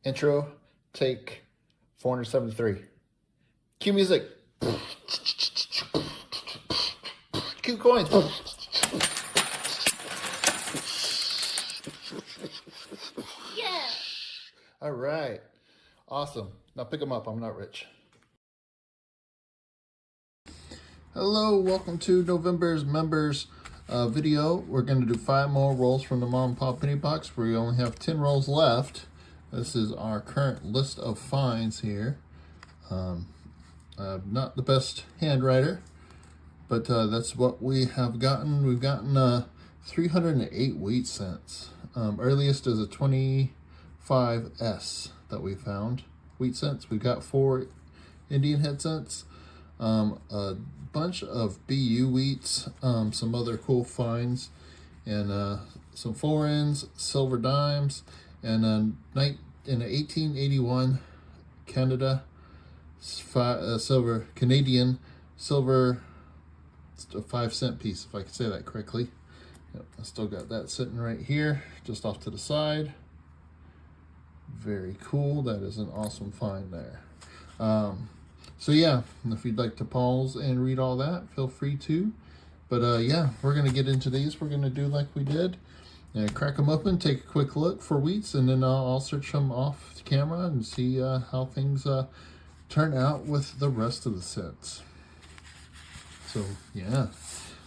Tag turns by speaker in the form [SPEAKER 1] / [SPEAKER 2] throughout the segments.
[SPEAKER 1] Intro, take 473. Cue music. Cue coins.
[SPEAKER 2] Yeah.
[SPEAKER 1] All right. Awesome. Now pick them up. I'm not rich. Hello. Welcome to November's members video. We're going to do 5 more rolls from the Mom and Pop Penny Box. We only have 10 rolls left. This is our current list of finds here. Not the best handwriter, but that's what we have gotten. We've gotten 308 wheat cents. Earliest is a 25S that we found. Wheat cents. We've got 4 Indian head cents, a bunch of BU wheats, some other cool finds, and some florins, silver dimes, and in 1881 Canada silver Canadian silver. It's a 5-cent piece, if I can say that correctly. Yep, I still got that sitting right here, just off to the side. Very cool. That is an awesome find there. So yeah, if you'd like to pause and read all that, feel free to. But yeah, we're gonna get into these. We're gonna do like we did, and crack them open, take a quick look for wheats, and then I'll search them off the camera and see how things turn out with the rest of the sets. So yeah,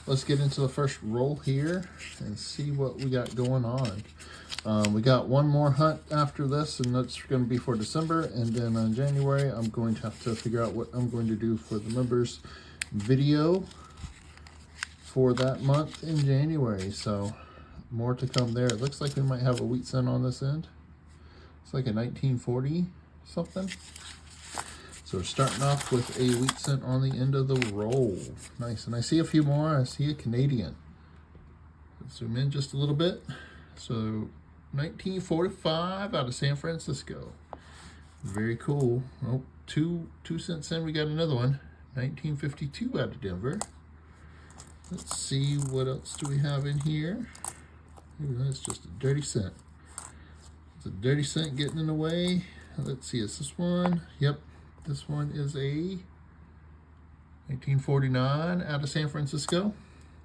[SPEAKER 1] let's get into the first roll here and see what we got going on. We got one more hunt after this, and that's going to be for December, and then in January I'm going to have to figure out what I'm going to do for the members video for that month in January. So more to come there. It looks like we might have a wheat cent on this end. It's like a 1940 something. So we're starting off with a wheat cent on the end of the roll. Nice. And I see a few more. I see a Canadian. Let's zoom in just a little bit. So 1945 out of San Francisco. Very cool. Oh, two cents in, we got another one. 1952 out of Denver. Let's see, what else do we have in here? Ooh, that's just a dirty cent. It's a dirty cent getting in the way. Let's see, is this one? Yep. This one is a 1949 out of San Francisco.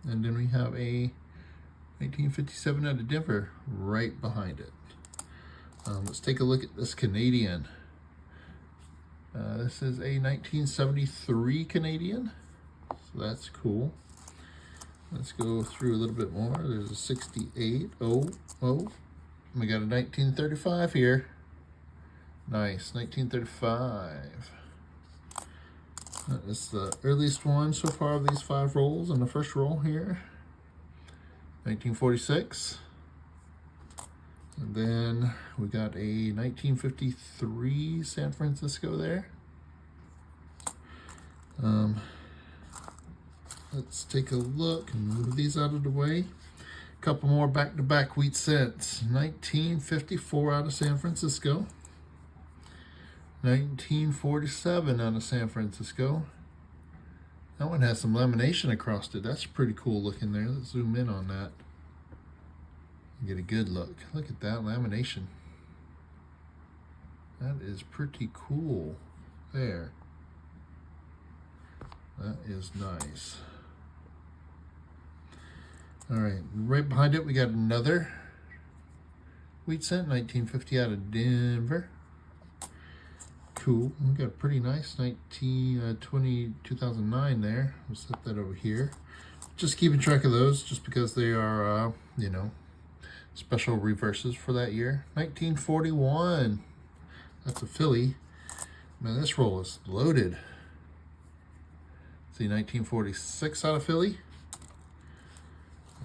[SPEAKER 1] And then we have a 1957 out of Denver right behind it. Let's take a look at this Canadian. This is a 1973 Canadian. So that's cool. Let's go through a little bit more. There's a 68. Oh. We got a 1935 here. Nice, 1935. That is the earliest one so far of these 5 rolls. And the first roll here, 1946. And then we got a 1953 San Francisco there. Let's take a look and move these out of the way. A couple more back-to-back wheat cents. 1954 out of San Francisco. 1947 out of San Francisco. That one has some lamination across it. That's pretty cool looking there. Let's zoom in on that. Get a good look. Look at that lamination. That is pretty cool there. That is nice. All right, right behind it we got another wheat cent, 1950 out of Denver. Cool. We got a pretty nice 2009 there. We'll set that over here. Just keeping track of those just because they are, you know, special reverses for that year. 1941. That's a Philly. Man, this roll is loaded. See, 1946 out of Philly.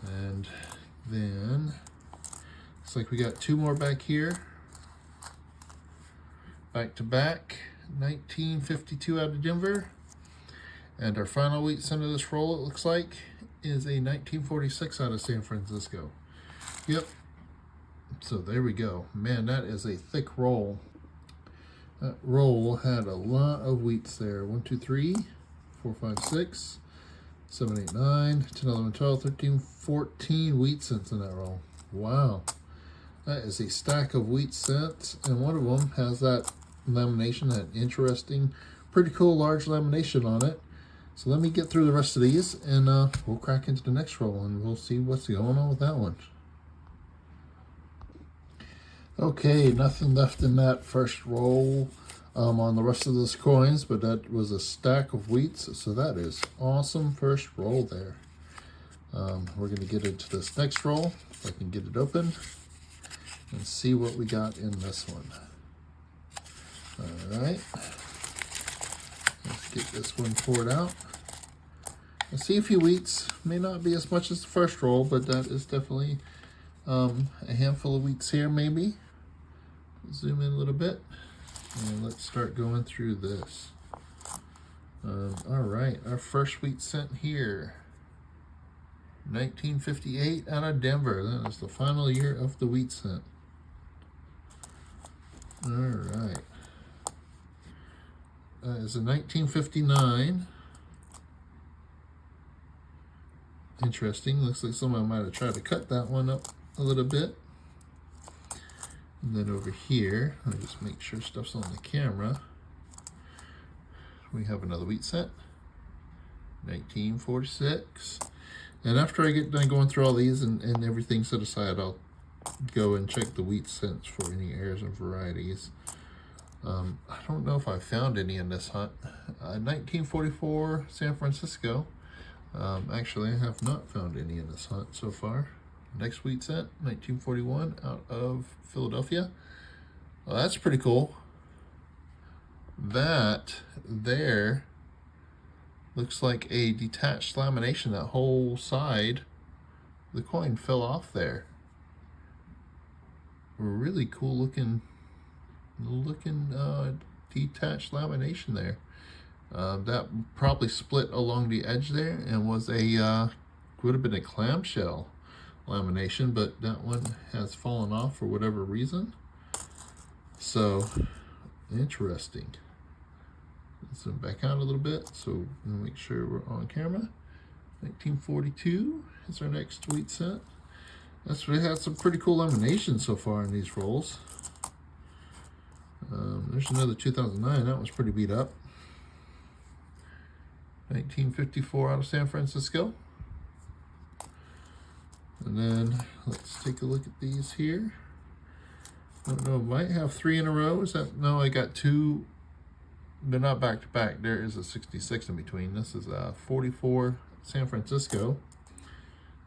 [SPEAKER 1] And then looks like we got 2 more back here. Back to back, 1952 out of Denver. And our final wheat cent of this roll, it looks like, is a 1946 out of San Francisco. Yep. So there we go. Man, that is a thick roll. That roll had a lot of wheats there. 1, 2, 3, 4, 5, 6, 7, 8, 9, 10, 11, 12, 13, 14 wheat cents in that roll. Wow. That is a stack of wheat cents, and one of them has that lamination, that interesting, pretty cool large lamination on it. So let me get through the rest of these, and we'll crack into the next roll, and we'll see what's going on with that one. Okay, nothing left in that first roll on the rest of those coins, but that was a stack of wheats, so that is awesome first roll there. We're going to get into this next roll, if I can get it open, and see what we got in this one. All right, let's get this one poured out. I see a few wheats, may not be as much as the first roll, but that is definitely a handful of wheats here maybe. Zoom in a little bit, and let's start going through this. All right, our first wheat cent here. 1958 out of Denver. That is the final year of the wheat cent. All right. That is a 1959. Interesting. Looks like someone might have tried to cut that one up a little bit. And then over here, let me just make sure stuff's on the camera. We have another wheat cent. 1946. And after I get done going through all these and everything set aside, I'll go and check the wheat cents for any errors and varieties. I don't know if I found any in this hunt. 1944 San Francisco. Actually, I have not found any in this hunt so far. Next wheat cent, 1941 out of Philadelphia. Well, that's pretty cool. That there looks like a detached lamination. That whole side, the coin fell off there. Really cool looking detached lamination there. That probably split along the edge there and was a would have been a clamshell lamination, but that one has fallen off for whatever reason. So interesting. Zoom back out a little bit so we'll make sure we're on camera. 1942 is our next wheat cent. We had some pretty cool laminations so far in these rolls. There's another 2009. That was pretty beat up. 1954 out of San Francisco. And then let's take a look at these here. I don't know, might have 3 in a row. Is that? No, I got 2. They're not back to back. There is a 66 in between. This is a 44 San Francisco.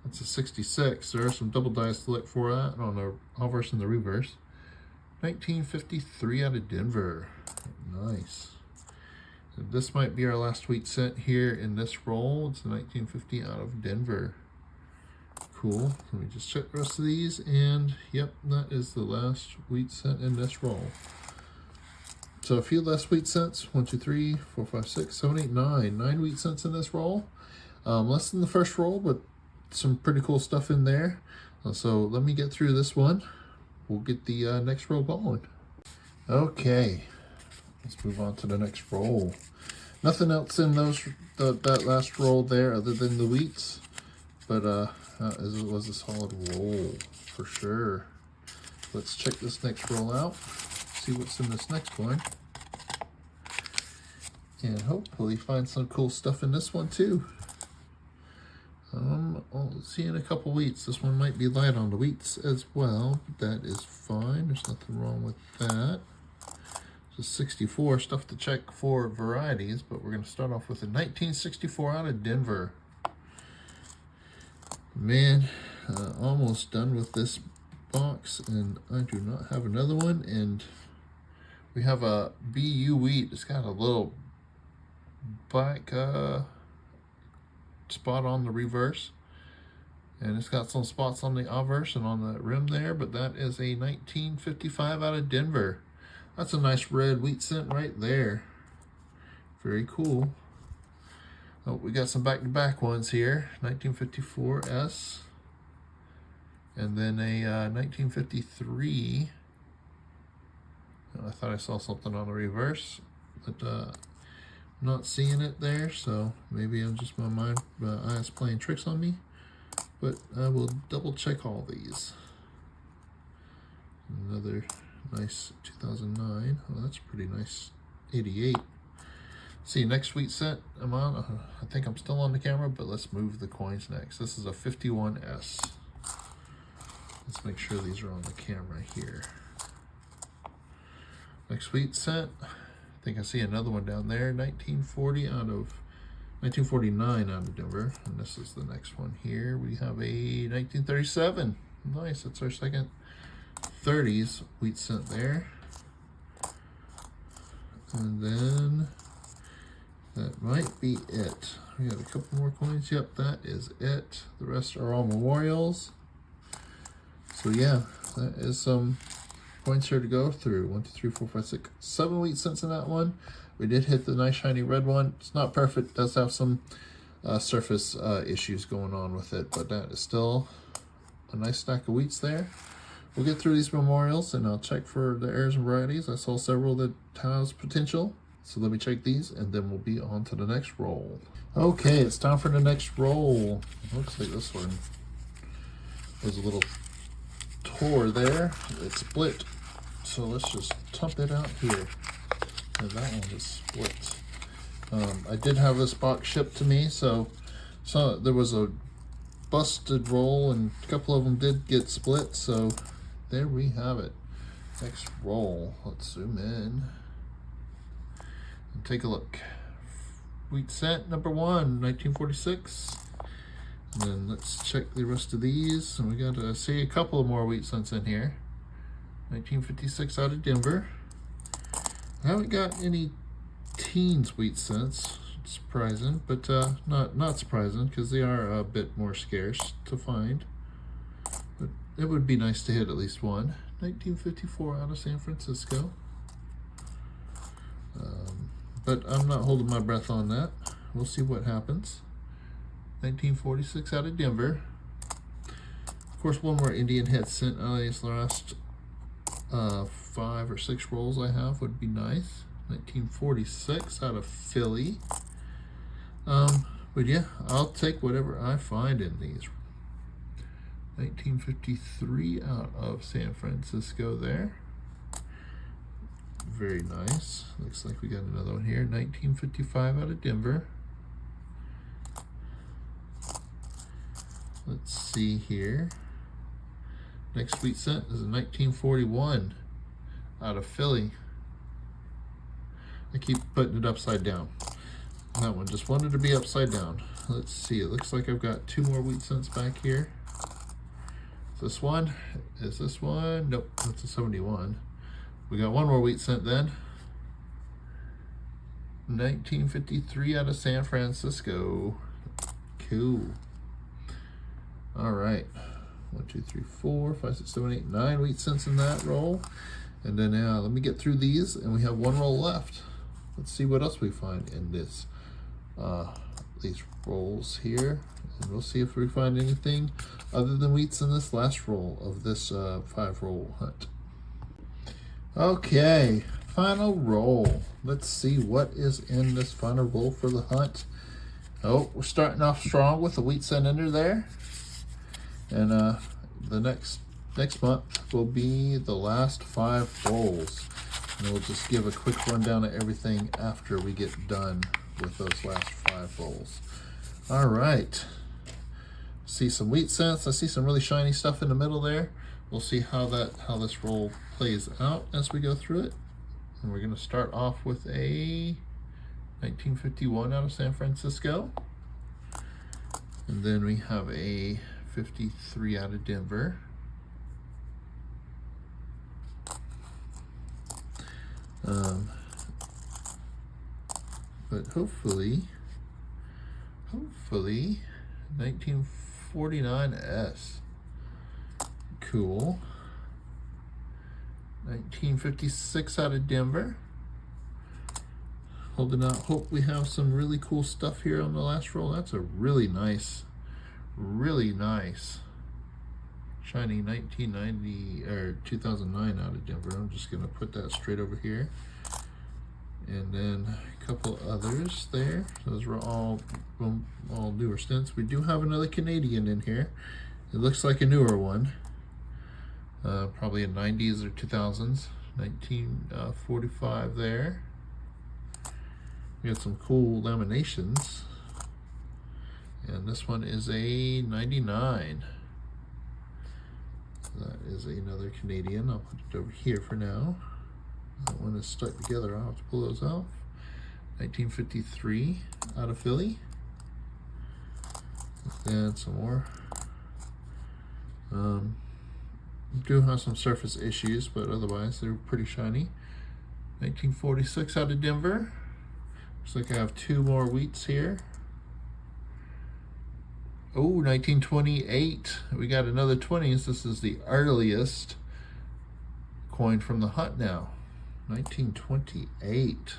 [SPEAKER 1] That's a 66. There are some double dice to look for that on the obverse and the reverse. 1953 out of Denver. Nice. And this might be our last wheat cent here in this roll. It's a 1950 out of Denver. Cool. Let me just check the rest of these, and yep, that is the last wheat cent in this roll. So a few less wheat cents. 1, 2, 3, 4, 5, 6, 7, 8, 9. 9 wheat cents in this roll. Less than the first roll, but some pretty cool stuff in there. So let me get through this one. We'll get the next roll going. Okay, let's move on to the next roll. Nothing else in that last roll there other than the wheats, but it was a solid roll for sure. Let's check this next roll out, see what's in this next one, and hopefully find some cool stuff in this one too. Seeing a couple wheats. This one might be light on the wheats as well, but that is fine. There's nothing wrong with that. It's a 64, stuff to check for varieties, but we're going to start off with a 1964 out of Denver. Man, almost done with this box, and I do not have another one. And we have a BU wheat. It's got a little black spot on the reverse, and it's got some spots on the obverse and on the rim there, but that is a 1955 out of Denver. That's a nice red wheat cent right there. Very cool. Oh, we got some back-to-back ones here. 1954 S, and then a 1953. I thought I saw something on the reverse, but not seeing it there, so maybe I'm just my eyes playing tricks on me, but I will double check all these. Another nice 2009. Oh, that's pretty nice. 88. See, next wheat cent amount. I think I'm still on the camera, but let's move the coins next. This is a 51S. Let's make sure these are on the camera here. Next wheat cent. I think I see another one down there. 1949 out of Denver. And this is the next one here. We have a 1937. Nice, that's our second 30s wheat cent there. And then that might be it. We got a couple more coins. Yep, that is it. The rest are all memorials. So yeah, that is some coins here to go through. 1, 2, 3, 4, 5, 6, 7 wheat cents in that one. We did hit the nice shiny red one. It's not perfect. It does have some surface issues going on with it, but that is still a nice stack of wheats there. We'll get through these memorials and I'll check for the errors and varieties. I saw several that has potential. So let me check these and then we'll be on to the next roll. Okay, it's time for the next roll. Looks like this one was a little tore there. It split. So let's just dump it out here. And that one just split. I did have this box shipped to me, so there was a busted roll and a couple of them did get split, so there we have it. Next roll. Let's zoom in and take a look. Wheat cent number 1, 1946. And then let's check the rest of these. And we got to see a couple of more wheat cents in here. 1956 out of Denver. I haven't got any teens wheat cents. Surprising, but not surprising because they are a bit more scarce to find. But it would be nice to hit at least one. 1954 out of San Francisco. But I'm not holding my breath on that. We'll see what happens. 1946 out of Denver. Of course, one more Indian head cent out of these last 5 or 6 rolls I have would be nice. 1946 out of Philly. But yeah, I'll take whatever I find in these. 1953 out of San Francisco there. Very nice. Looks like we got another one here. 1955 out of Denver. Let's see here. Next wheat cent is a 1941 out of Philly. I keep putting it upside down. That one just wanted to be upside down. Let's see. It looks like I've got 2 more wheat cents back here. Is this one? Is this one? Nope, that's a 71. We got 1 more wheat cent then. 1953 out of San Francisco. Cool. All right. 1, 2, 3, 4, 5, 6, 7, 8, 9 wheat cents in that roll. And then let me get through these, and we have 1 roll left. Let's see what else we find in this these rolls here, and we'll see if we find anything other than wheats in this last roll of this 5-roll hunt. Okay, final roll. Let's see what is in this final roll for the hunt. Oh, we're starting off strong with the wheat cent ender there, and the next month will be the last 5 rolls. And we'll just give a quick rundown of everything after we get done with those last 5 rolls. All right. See some wheat cents. I see some really shiny stuff in the middle there. We'll see how this roll plays out as we go through it. And we're going to start off with a 1951 out of San Francisco. And then we have a 53 out of Denver. But hopefully 1949S. Cool. 1956 out of Denver. Holding out hope we have some really cool stuff here on the last roll. That's a really nice shiny 1990 or 2009 out of Denver. I'm just gonna put that straight over here. And then a couple others there. Those were all newer stints. We do have another Canadian in here. It looks like a newer one. probably in 90s or 2000s. 1945 there. We got some cool laminations. And this one is a 99. That is another Canadian. I'll put it over here for now. That one is stuck together. I'll have to pull those off. 1953 out of Philly. And some more. Do have some surface issues, but otherwise they're pretty shiny. 1946 out of Denver. Looks like I have two more wheats here. Oh, 1928. We got another 20s. This is the earliest coin from the hut now. 1928.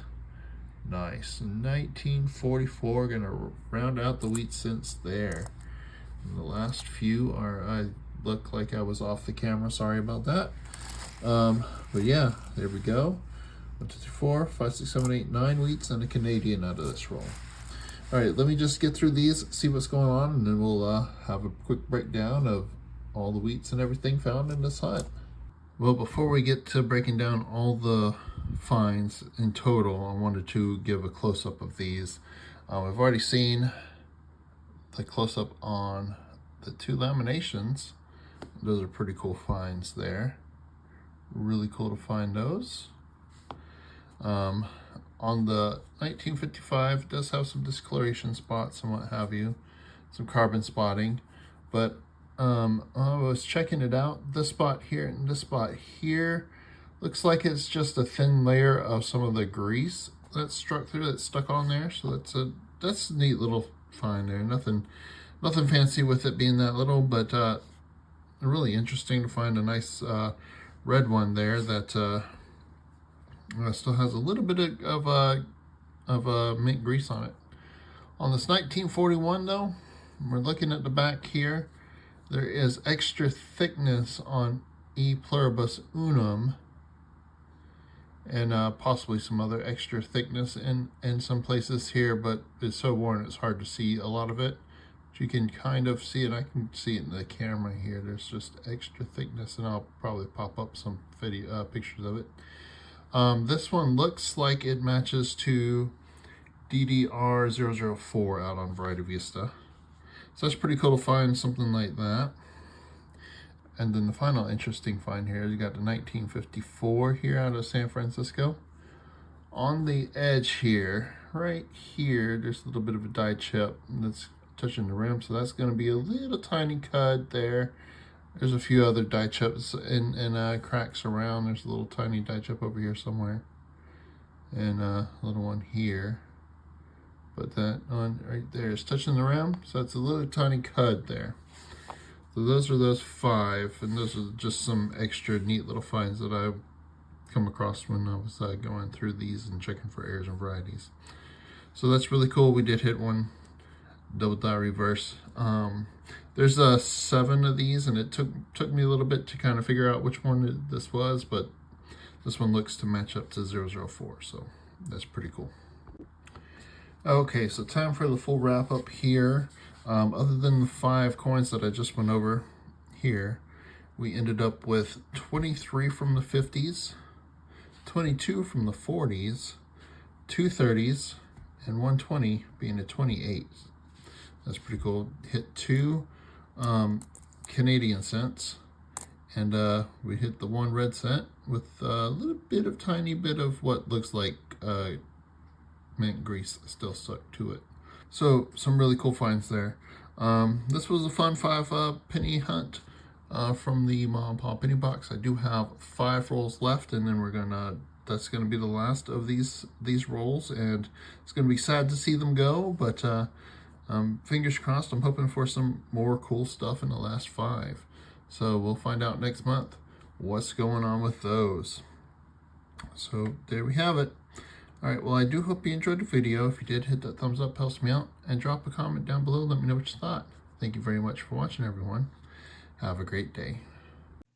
[SPEAKER 1] Nice. 1944. Gonna round out the wheat cents there. And the last few are, I look like I was off the camera. Sorry about that. But yeah, there we go. 1, 2, 3, 4, 5, 6, 7, 8, 9 wheats and a Canadian out of this roll. All right, let me just get through these, see what's going on, and then we'll have a quick breakdown of all the wheats and everything found in this hut. Well, before we get to breaking down all the finds in total, I wanted to give a close-up of these. We've already seen the close-up on the two laminations. Those are pretty cool finds there. Really cool to find those. On the 1955, it does have some discoloration spots and what have you, some carbon spotting, but I was checking it out. This spot here and this spot here looks like it's just a thin layer of some of the grease that's struck through, that's stuck on there. So that's a neat little find there. Nothing fancy with it being that little, but really interesting to find a nice red one there that still has a little bit of mint grease on it. On this 1941 though, we're looking at the back here. There is extra thickness on E pluribus unum, and possibly some other extra thickness in some places here, but it's so worn it's hard to see a lot of it. But you can kind of see it. I can see it in the camera here. There's just extra thickness, and I'll probably pop up some video pictures of it. This one looks like it matches to DDR004 out on Variety Vista. So that's pretty cool to find something like that. And then the final interesting find here, you got the 1954 here out of San Francisco. On the edge here, right here, there's a little bit of a die chip that's touching the rim. So that's going to be a little tiny cut there. There's a few other die chips and cracks around. There's a little tiny die chip over here somewhere. And a little one here. But that one right there is touching the rim. So it's a little tiny cud there. So those are those 5. And those are just some extra neat little finds that I've come across when I was going through these and checking for errors and varieties. So that's really cool. We did hit one double die reverse. There's 7 of these, and it took me a little bit to kind of figure out which one this was, but this one looks to match up to 004, so that's pretty cool. Okay, so time for the full wrap up here. Other than the 5 coins that I just went over here, we ended up with 23 from the 50s, 22 from the 40s, 2 30s, and 120 being a 28. That's pretty cool. Hit 2 Canadian cents, and we hit the 1 red cent with a little bit of tiny bit of what looks like mint grease still stuck to it. So some really cool finds there. This was a fun 5 penny hunt from the Mom and Pop penny box. I do have 5 rolls left, and then that's gonna be the last of these rolls, and it's gonna be sad to see them go, but fingers crossed. I'm hoping for some more cool stuff in the last 5. So we'll find out next month what's going on with those. So there we have it. All right, well, I do hope you enjoyed the video. If you did, hit that thumbs up, helps me out, and drop a comment down below. Let me know what you thought. Thank you very much for watching, everyone. Have a great day.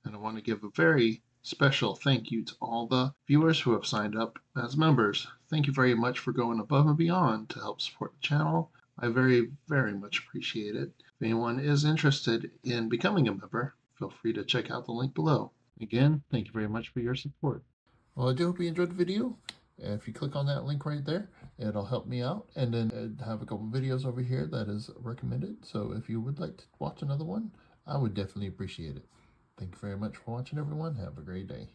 [SPEAKER 1] And I want to give a very special thank you to all the viewers who have signed up as members. Thank you very much for going above and beyond to help support the channel. I very, very much appreciate it. If anyone is interested in becoming a member, feel free to check out the link below. Again, thank you very much for your support. Well, I do hope you enjoyed the video. If you click on that link right there, it'll help me out. And then I have a couple videos over here that is recommended. So if you would like to watch another one, I would definitely appreciate it. Thank you very much for watching, everyone. Have a great day.